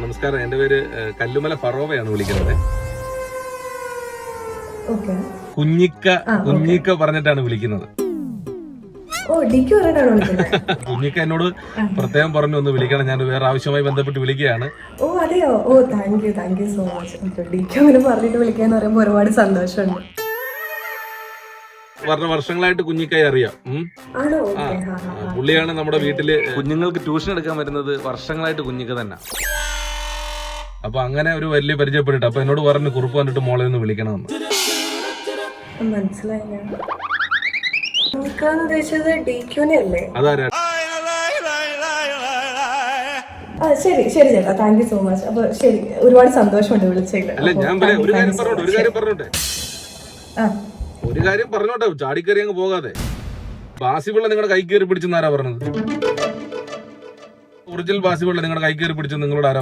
നമസ്കാരം, എന്റെ പേര് കല്ലുമല ഫറോവയാണ് വിളിക്കുന്നത്. കുഞ്ഞിക്ക പറഞ്ഞിട്ടാണ് വിളിക്കുന്നത്. കുഞ്ഞിക്ക എന്നോട് പ്രത്യേകം പറഞ്ഞു ഒന്ന് വിളിക്കണം, ഞാൻ വേറെ ആവശ്യമായി ബന്ധപ്പെട്ട് വിളിക്കുകയാണ്. ഓ അതെയോ? ഓ താങ്ക് യു സോ മച്ച്. ഡിക്ക് അങ്ങനെ പറഞ്ഞിട്ട് വിളിക്കാന്ന് പറയുമ്പോൾ ഒരുപാട് സന്തോഷമുണ്ട്. വർഷങ്ങളായിട്ട് കുഞ്ഞിക്കായി അറിയാം. ആണോ? പുള്ളിയാണ് നമ്മുടെ വീട്ടില് കുഞ്ഞുങ്ങൾക്ക് ട്യൂഷൻ എടുക്കാൻ വരുന്നത്. വർഷങ്ങളായിട്ട് കുഞ്ഞിക്ക തന്നെ. അപ്പൊ അങ്ങനെ ഒരു വലിയ പരിചയപ്പെട്ടിട്ട് അപ്പൊ എന്നോട് പറഞ്ഞു കുറിപ്പ് വന്നിട്ട് മോളെ ഒന്ന് വിളിക്കണമെന്ന്. മനസ്സിലായില്ല. അതാരാ? ശരി ചേട്ടാ, താങ്ക് യു സോ മച്ച്. അപ്പൊ ശരി, ഒരുപാട് സന്തോഷമുണ്ട് വിളിച്ചതിൽ. അല്ല ഞാൻ ഒരു കാര്യം പറഞ്ഞോട്ടെ, ചാടിക്കറി അങ്ങ് പോകാതെ. ബാസിപിള്ള നിങ്ങളുടെ കൈ കയറി പിടിച്ചെന്ന് ആരാ പറഞ്ഞത്? ഒറിജിനൽ ബാസിപിള്ള നിങ്ങളുടെ കൈ കയറി പിടിച്ചെന്ന് നിങ്ങളോട് ആരാ പറഞ്ഞത്?